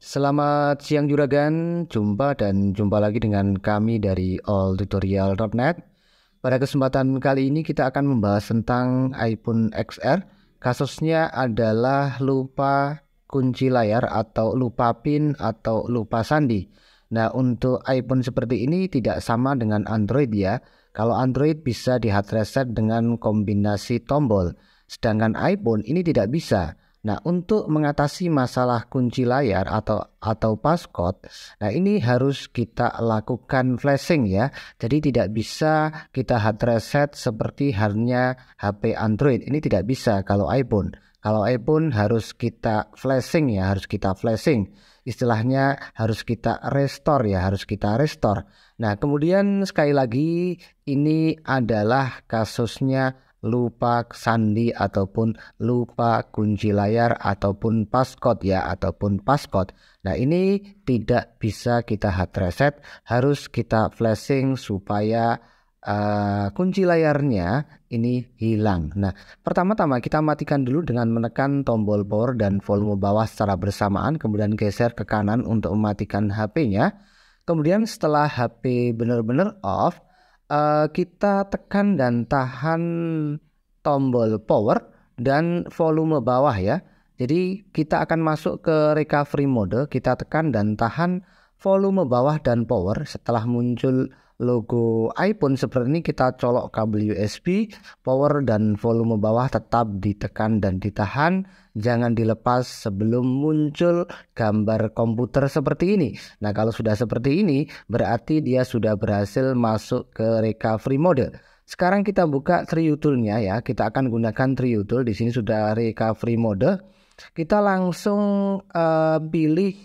Selamat siang Juragan, jumpa lagi dengan kami dari alltutorial.net. Pada kesempatan kali ini kita akan membahas tentang iPhone XR. Kasusnya adalah lupa kunci layar atau lupa PIN atau lupa sandi. Nah, untuk iPhone seperti ini tidak sama dengan Android ya. Kalau Android bisa di hard reset dengan kombinasi tombol, sedangkan iPhone ini tidak bisa. Nah, untuk mengatasi masalah kunci layar atau passcode, nah ini harus kita lakukan flashing ya. Jadi tidak bisa kita hard reset seperti halnya HP Android. Ini tidak bisa kalau iPhone. Kalau iPhone harus kita flashing ya, harus kita flashing. Istilahnya harus kita restore ya, harus kita restore. Nah, kemudian sekali lagi ini adalah kasusnya lupa sandi ataupun lupa kunci layar ataupun passcode ya, ataupun passcode. Nah, ini tidak bisa kita hard reset, harus kita flashing supaya kunci layarnya ini hilang. Nah, pertama-tama kita matikan dulu dengan menekan tombol power dan volume bawah secara bersamaan, kemudian geser ke kanan untuk mematikan HP-nya. Kemudian setelah HP benar-benar off, kita tekan dan tahan tombol power dan volume bawah ya. Jadi kita akan masuk ke recovery mode, kita tekan dan tahan volume bawah dan power. Setelah muncul logo iPhone seperti ini, kita colok kabel USB, power dan volume bawah tetap ditekan dan ditahan, jangan dilepas sebelum muncul gambar komputer seperti ini. Nah, kalau sudah seperti ini berarti dia sudah berhasil masuk ke recovery mode. Sekarang kita buka Trio Tool-nya ya. Kita akan gunakan Trio Tool. Di sini sudah recovery mode. Kita langsung pilih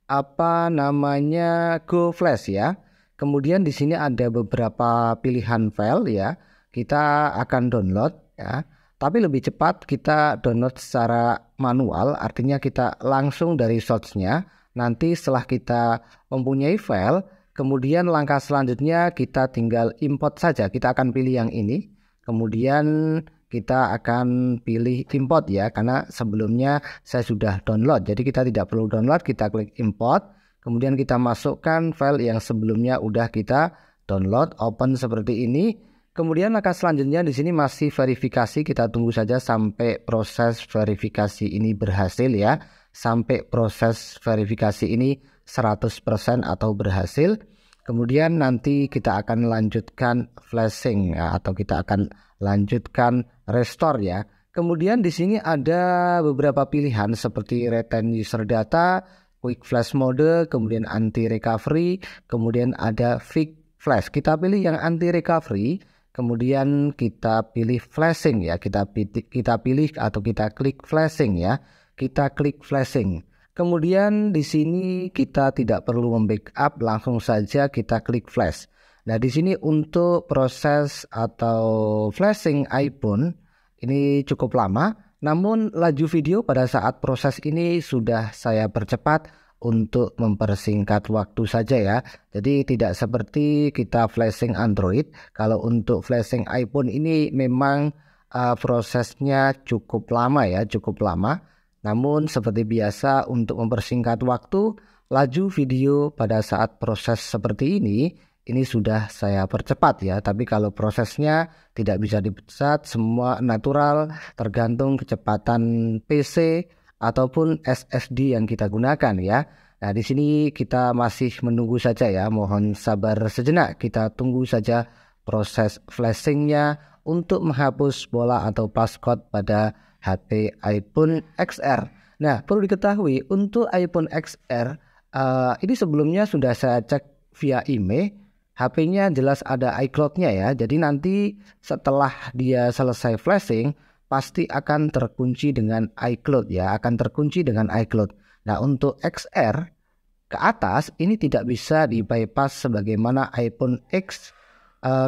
apa namanya Go Flash ya. Kemudian di sini ada beberapa pilihan file ya. Kita akan download ya. Tapi lebih cepat kita download secara manual, artinya kita langsung dari source-nya. Nanti setelah kita mempunyai file, kemudian langkah selanjutnya kita tinggal import saja. Kita akan pilih yang ini. Kemudian kita akan pilih import ya, karena sebelumnya saya sudah download. Jadi kita tidak perlu download, kita klik import. Kemudian kita masukkan file yang sebelumnya udah kita download, open seperti ini. Kemudian langkah selanjutnya di sini masih verifikasi, kita tunggu saja sampai proses verifikasi ini berhasil ya. Sampai proses verifikasi ini 100% atau berhasil. Kemudian nanti kita akan lanjutkan flashing ya, atau kita akan lanjutkan restore ya. Kemudian di sini ada beberapa pilihan seperti retain user data, quick flash mode, kemudian anti recovery, kemudian ada fix flash. Kita pilih yang anti recovery, kemudian kita pilih flashing ya. Kita pilih atau kita klik flashing ya. Kita klik flashing. Kemudian di sini kita tidak perlu membackup, langsung saja kita klik flash. Nah, di sini untuk proses atau flashing iPhone ini cukup lama. Namun laju video pada saat proses ini sudah saya percepat untuk mempersingkat waktu saja ya. Jadi tidak seperti kita flashing Android. Kalau untuk flashing iPhone ini memang prosesnya cukup lama ya, cukup lama. Namun seperti biasa untuk mempersingkat waktu, laju video pada saat proses seperti ini sudah saya percepat ya. Tapi kalau prosesnya tidak bisa dipersingkat, semua natural, tergantung kecepatan PC ataupun SSD yang kita gunakan ya. Nah, di sini kita masih menunggu saja ya. Mohon sabar sejenak, kita tunggu saja proses flashingnya untuk menghapus bola atau passcode pada HP iPhone XR. Nah, perlu diketahui untuk iPhone XR ini sebelumnya sudah saya cek via email. HP-nya jelas ada iCloud-nya ya. Jadi nanti setelah dia selesai flashing pasti akan terkunci dengan iCloud ya, akan terkunci dengan iCloud. Nah, untuk XR ke atas ini tidak bisa di bypass sebagaimana iPhone X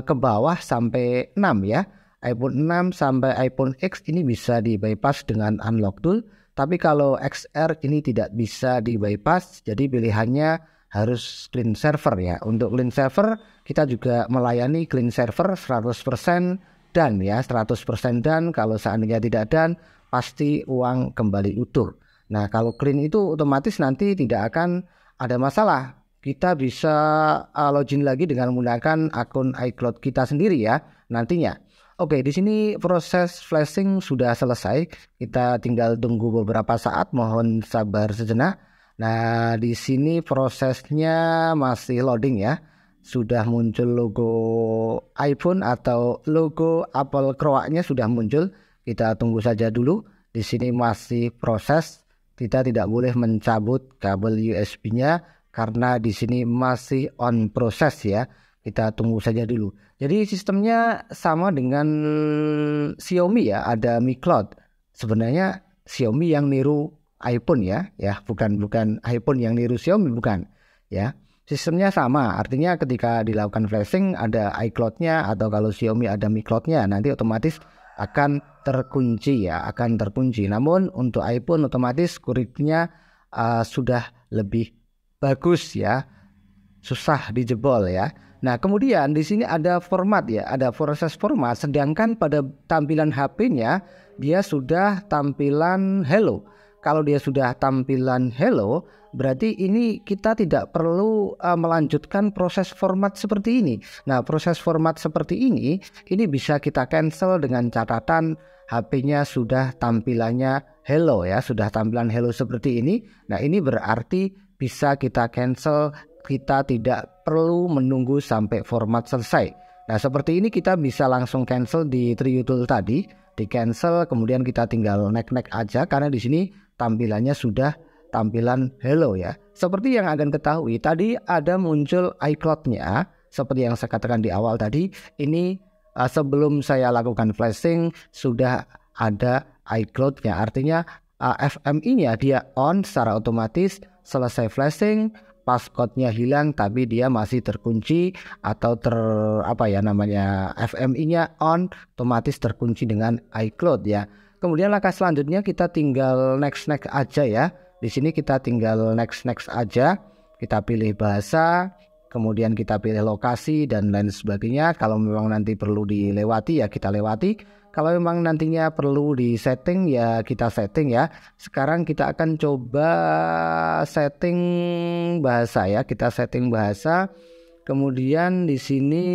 ke bawah sampai 6 ya. iPhone 6 sampai iPhone X ini bisa di bypass dengan unlock tool. Tapi kalau XR ini tidak bisa di bypass, jadi pilihannya harus clean server ya. Untuk clean server kita juga melayani clean server 100% dan ya, 100% dan. Kalau seandainya tidak dan, pasti uang kembali utuh. Nah, kalau clean itu otomatis nanti tidak akan ada masalah. Kita bisa login lagi dengan menggunakan akun iCloud kita sendiri ya nantinya. Oke, di sini proses flashing sudah selesai. Kita tinggal tunggu beberapa saat, mohon sabar sejenak. Nah, di sini prosesnya masih loading ya. Sudah muncul logo iPhone atau logo Apple Croix-nya sudah muncul. Kita tunggu saja dulu. Di sini masih proses. Kita tidak boleh mencabut kabel USB-nya karena di sini masih on proses ya. Kita tunggu saja dulu. Jadi sistemnya sama dengan Xiaomi ya, ada Mi Cloud. Sebenarnya Xiaomi yang niru iPhone ya, bukan iPhone yang niru Xiaomi, bukan ya. Sistemnya sama, artinya ketika dilakukan flashing ada iCloud-nya atau kalau Xiaomi ada Mi Cloud-nya, nanti otomatis akan terkunci ya, akan terkunci. Namun untuk iPhone otomatis kuritnya sudah lebih bagus ya, susah dijebol ya. Nah, kemudian di sini ada format ya, ada proses format, sedangkan pada tampilan HP-nya dia sudah tampilan hello. Kalau dia sudah tampilan hello, berarti ini kita tidak perlu melanjutkan proses format seperti ini. Nah, proses format seperti ini bisa kita cancel dengan catatan HP-nya sudah tampilannya hello ya, sudah tampilan hello seperti ini. Nah, ini berarti bisa kita cancel, kita tidak perlu menunggu sampai format selesai. Nah, seperti ini kita bisa langsung cancel di Triutul tadi, di cancel, kemudian kita tinggal next aja karena di sini tampilannya sudah tampilan hello ya. Seperti yang akan ketahui tadi ada muncul iCloud-nya seperti yang saya katakan di awal tadi. Ini sebelum saya lakukan flashing sudah ada iCloud-nya, artinya FMI-nya dia on secara otomatis. Selesai flashing, passcode-nya hilang tapi dia masih terkunci atau FMI-nya on, otomatis terkunci dengan iCloud ya. Kemudian langkah selanjutnya kita tinggal next aja ya. Di sini kita tinggal next aja. Kita pilih bahasa, kemudian kita pilih lokasi dan lain sebagainya. Kalau memang nanti perlu dilewati ya kita lewati. Kalau memang nantinya perlu di setting ya kita setting ya. Sekarang kita akan coba setting bahasa ya. Kita setting bahasa. Kemudian di sini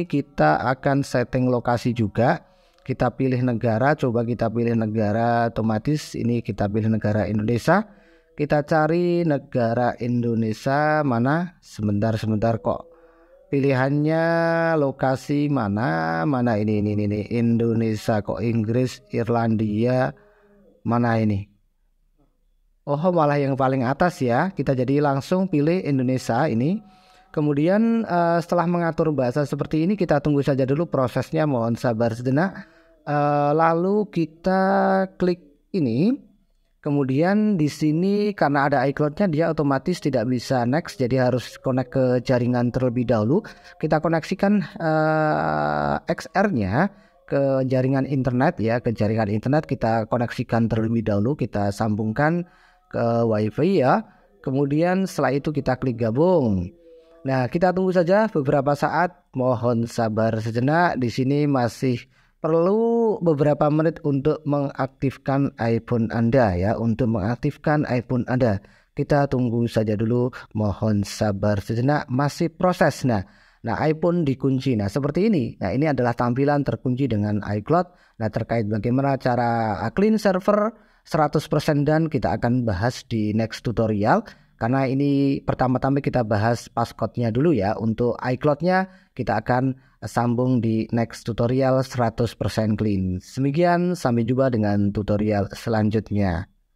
kita akan setting lokasi juga. Kita pilih negara, coba kita pilih negara, otomatis ini kita pilih negara Indonesia. Kita cari negara Indonesia mana? Sebentar kok. Pilihannya lokasi mana ini Indonesia kok, Inggris, Irlandia, mana ini? Oh, malah yang paling atas ya. Kita jadi langsung pilih Indonesia ini. Kemudian setelah mengatur bahasa seperti ini kita tunggu saja dulu prosesnya, mohon sabar sejenak. Lalu kita klik ini. Kemudian di sini karena ada iCloud-nya dia otomatis tidak bisa next, jadi harus connect ke jaringan terlebih dahulu. Kita koneksikan XR-nya ke jaringan internet ya, ke jaringan internet kita koneksikan terlebih dahulu, kita sambungkan ke WiFi ya. Kemudian setelah itu kita klik gabung. Nah, kita tunggu saja beberapa saat, mohon sabar sejenak. Di sini masih perlu beberapa menit untuk mengaktifkan iPhone Anda ya, untuk mengaktifkan iPhone Anda. Kita tunggu saja dulu, mohon sabar sejenak, masih proses. Nah, iPhone dikunci. Nah, seperti ini. Nah, ini adalah tampilan terkunci dengan iCloud. Nah, terkait bagaimana cara clean server 100% dan kita akan bahas di next tutorial. Karena ini pertama-tama kita bahas passcode-nya dulu ya. Untuk iCloud-nya kita akan sambung di next tutorial 100% clean. Demikian, sampai jumpa dengan tutorial selanjutnya.